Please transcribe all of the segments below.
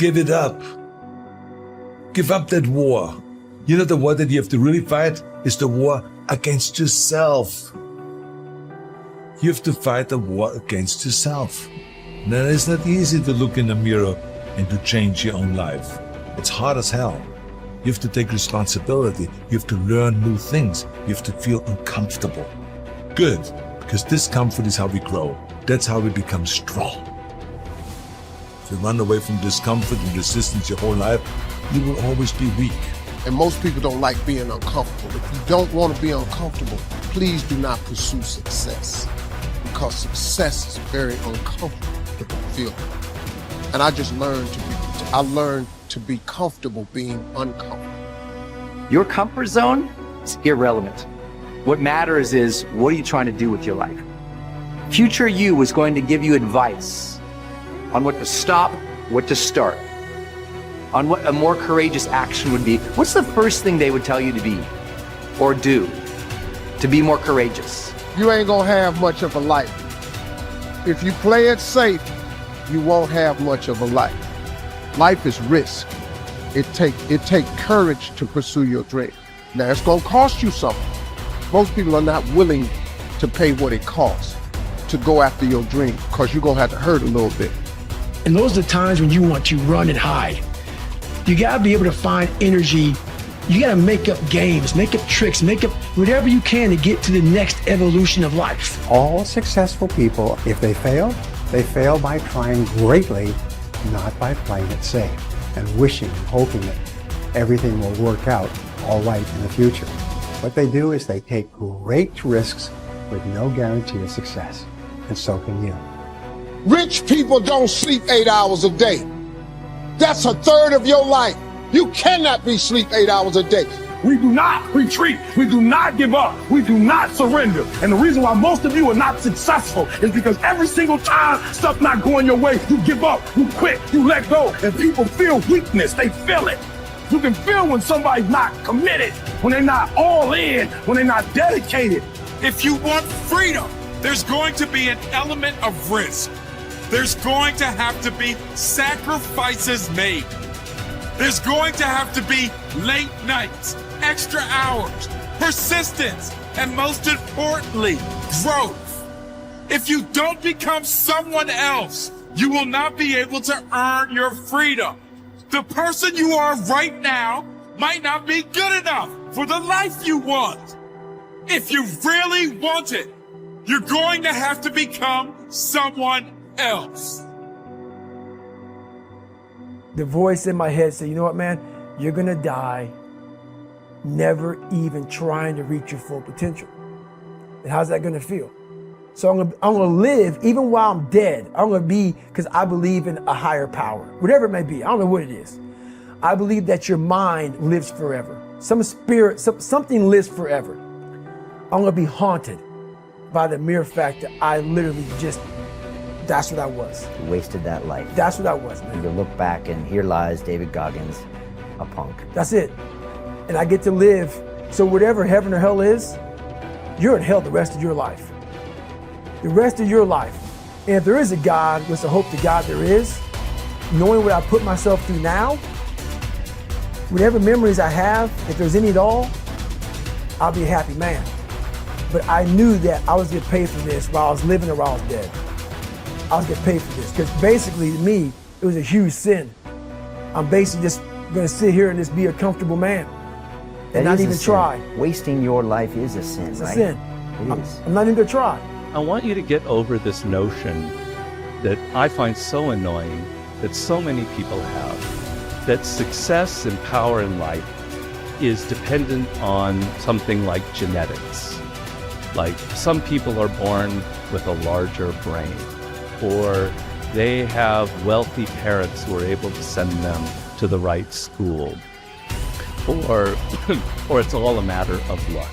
Give it up. Give up that war. You know, the war that you have to really fight is the war against yourself. You have to fight a war against yourself. Now, it's not easy to look in the mirror and to change your own life. It's hard as hell. You have to take responsibility. You have to learn new things. You have to feel uncomfortable. Good, because discomfort is how we grow. That's how we become strong. If you run away from discomfort and resistance your whole life, you will always be weak. And most people don't like being uncomfortable. If you don't want to be uncomfortable, please do not pursue success, because success is very uncomfortable feeling. And I just learned to be comfortable being uncomfortable. Your comfort zone is irrelevant. What matters is, what are you trying to do with your life? Future you is going to give you advice on what to stop, what to start, on what a more courageous action would be. What's the first thing they would tell you to be or do to be more courageous? You ain't gonna have much of a life. If you play it safe, you won't have much of a life. Life is risk. It take courage to pursue your dream. Now, it's gonna cost you something. Most people are not willing to pay what it costs to go after your dream, because you're gonna have to hurt a little bit. And those are the times when you want to run and hide. You gotta be able to find energy. You gotta make up games, make up tricks, make up whatever you can to get to the next evolution of life. All successful people, if they fail by trying greatly, not by playing it safe and wishing and hoping that everything will work out all right in the future. What they do is they take great risks with no guarantee of success, and so can you. Rich people don't sleep 8 hours a day. That's a third of your life. You cannot be sleep 8 hours a day. We do not retreat. We do not give up. We do not surrender. And the reason why most of you are not successful is because every single time stuff not going your way, you give up, you quit, you let go, and people feel weakness. They feel it. You can feel when somebody's not committed, when they're not all in, when they're not dedicated. If you want freedom, there's going to be an element of risk. There's going to have to be sacrifices made. There's going to have to be late nights, extra hours, persistence, and most importantly, growth. If you don't become someone else, you will not be able to earn your freedom. The person you are right now might not be good enough for the life you want. If you really want it, you're going to have to become someone else. The voice in my head said, you know what, man? You're gonna die never even trying to reach your full potential. And how's that gonna feel? So I'm gonna live even while I'm dead. I'm gonna be, because I believe in a higher power, whatever it may be. I don't know what it is. I believe that your mind lives forever. Some spirit, something lives forever. I'm gonna be haunted by the mere fact that I literally just, that's what I was. You wasted that life. That's what I was, man. You look back and here lies David Goggins, a punk. That's it. And I get to live, so whatever heaven or hell is, you're in hell the rest of your life. The rest of your life. And if there is a God, which I hope to God there is, knowing what I put myself through now, whatever memories I have, if there's any at all, I'll be a happy man. But I knew that I was getting paid for this while I was living or while I was dead. I was getting paid for this, because basically to me, it was a huge sin. I'm basically just gonna sit here and just be a comfortable man and not even try. Wasting your life is a sin, It's right? a sin. It is. I'm not even gonna try. I want you to get over this notion that I find so annoying that so many people have, that success and power in life is dependent on something like genetics. Like some people are born with a larger brain, or they have wealthy parents who are able to send them to the right school, or it's all a matter of luck.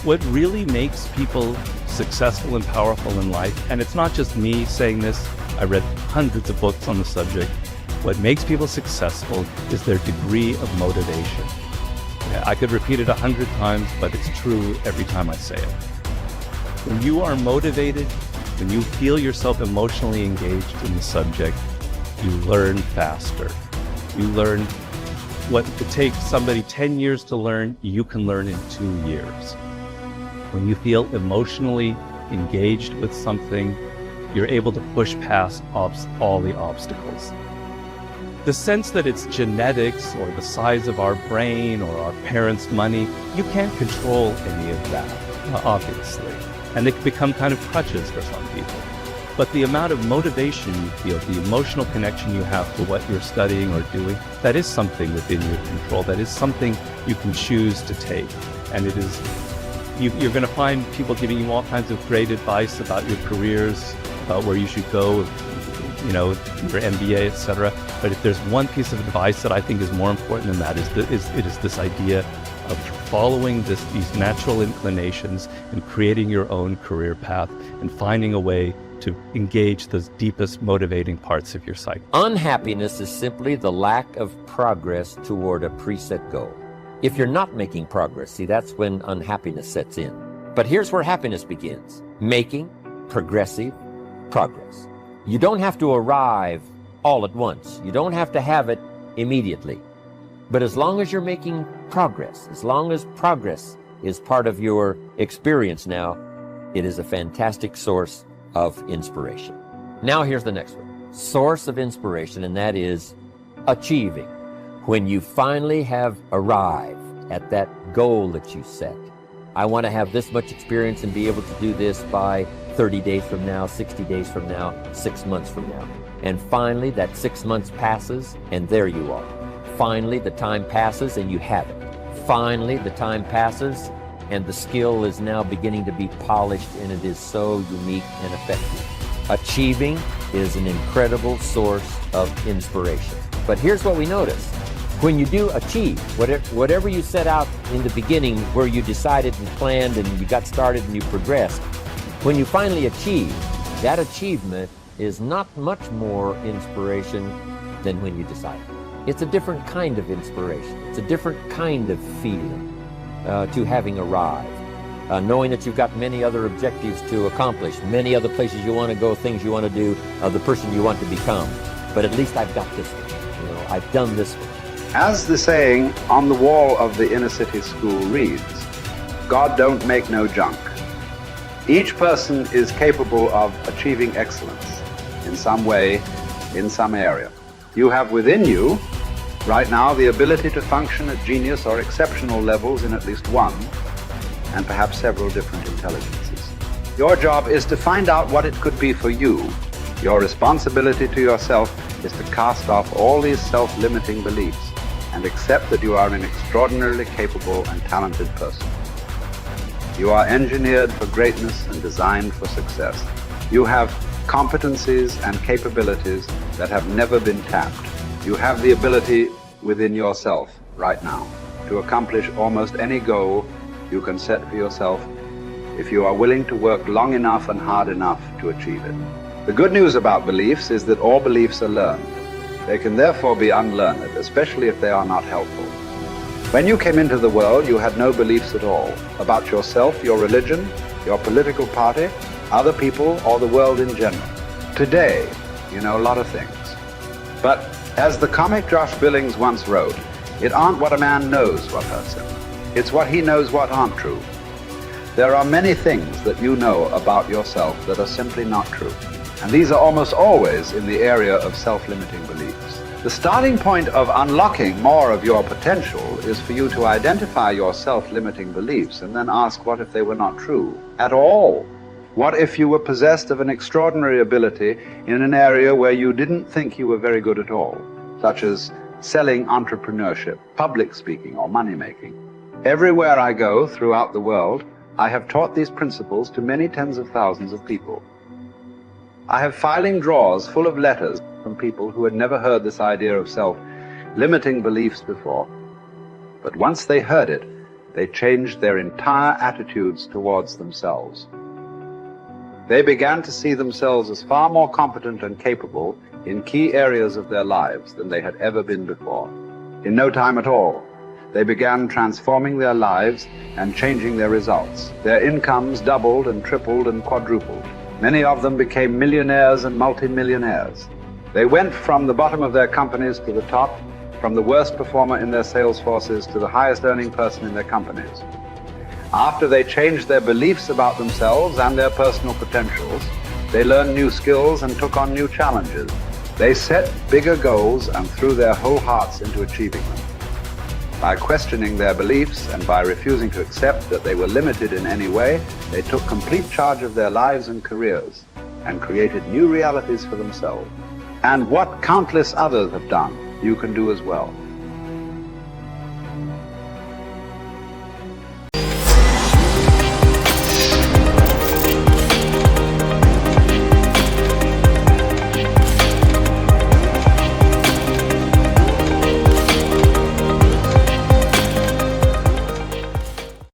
What really makes people successful and powerful in life, and it's not just me saying this, I read hundreds of books on the subject, what makes people successful is their degree of motivation. Yeah, I could repeat it 100 times, but it's true every time I say it. When you are motivated, when you feel yourself emotionally engaged in the subject, you learn faster. You learn what it takes somebody 10 years to learn, you can learn in 2 years. When you feel emotionally engaged with something, you're able to push past all the obstacles. The sense that it's genetics or the size of our brain or our parents' money, you can't control any of that, obviously. And they can become kind of crutches for some people. But the amount of motivation you feel, the emotional connection you have to what you're studying or doing, that is something within your control. That is something you can choose to take. And it is, you're going to find people giving you all kinds of great advice about your careers, where you should go, your MBA, etc. But if there's one piece of advice that I think is more important than that, it is this idea of following these natural inclinations and creating your own career path and finding a way to engage the deepest motivating parts of your psyche. Unhappiness is simply the lack of progress toward a preset goal. If you're not making progress, see, that's when unhappiness sets in. But here's where happiness begins: making progressive progress. You don't have to arrive all at once. You don't have to have it immediately. But as long as you're making progress, as long as progress is part of your experience now, it is a fantastic source of inspiration. Now here's the next one. Source of inspiration, and that is achieving. When you finally have arrived at that goal that you set. I want to have this much experience and be able to do this by 30 days from now, 60 days from now, 6 months from now. And finally, that 6 months passes, and there you are. Finally, the time passes, and you have it. Finally, the time passes, and the skill is now beginning to be polished, and it is so unique and effective. Achieving is an incredible source of inspiration. But here's what we notice. When you do achieve, whatever you set out in the beginning, where you decided and planned and you got started and you progressed, when you finally achieve, that achievement is not much more inspiration than when you decided. It's a different kind of inspiration. It's a different kind of feeling to having arrived. Knowing that you've got many other objectives to accomplish, many other places you want to go, things you want to do, the person you want to become. But at least I've got this one. I've done this one. As the saying on the wall of the inner city school reads, God don't make no junk. Each person is capable of achieving excellence in some way, in some area. You have within you, right now, the ability to function at genius or exceptional levels in at least one, and perhaps several different intelligences. Your job is to find out what it could be for you. Your responsibility to yourself is to cast off all these self-limiting beliefs and accept that you are an extraordinarily capable and talented person. You are engineered for greatness and designed for success. You have competencies and capabilities that have never been tapped. You have the ability within yourself right now to accomplish almost any goal you can set for yourself if you are willing to work long enough and hard enough to achieve it. The good news about beliefs is that all beliefs are learned. They can therefore be unlearned, especially if they are not helpful. When you came into the world, you had no beliefs at all about yourself, your religion, your political party, other people, or the world in general. Today, you know a lot of things. But as the comic Josh Billings once wrote, it aren't what a man knows what hurts him. It's what he knows what aren't true. There are many things that you know about yourself that are simply not true. And these are almost always in the area of self-limiting beliefs. The starting point of unlocking more of your potential is for you to identify your self-limiting beliefs and then ask, what if they were not true at all? What if you were possessed of an extraordinary ability in an area where you didn't think you were very good at all, such as selling, entrepreneurship, public speaking, or money-making? Everywhere I go throughout the world, I have taught these principles to many tens of thousands of people. I have filing drawers full of letters from people who had never heard this idea of self-limiting beliefs before. But once they heard it, they changed their entire attitudes towards themselves. They began to see themselves as far more competent and capable in key areas of their lives than they had ever been before. In no time at all, they began transforming their lives and changing their results. Their incomes doubled and tripled and quadrupled. Many of them became millionaires and multimillionaires. They went from the bottom of their companies to the top, from the worst performer in their sales forces to the highest earning person in their companies. After they changed their beliefs about themselves and their personal potentials, they learned new skills and took on new challenges. They set bigger goals and threw their whole hearts into achieving them. By questioning their beliefs and by refusing to accept that they were limited in any way, they took complete charge of their lives and careers and created new realities for themselves. And what countless others have done, you can do as well.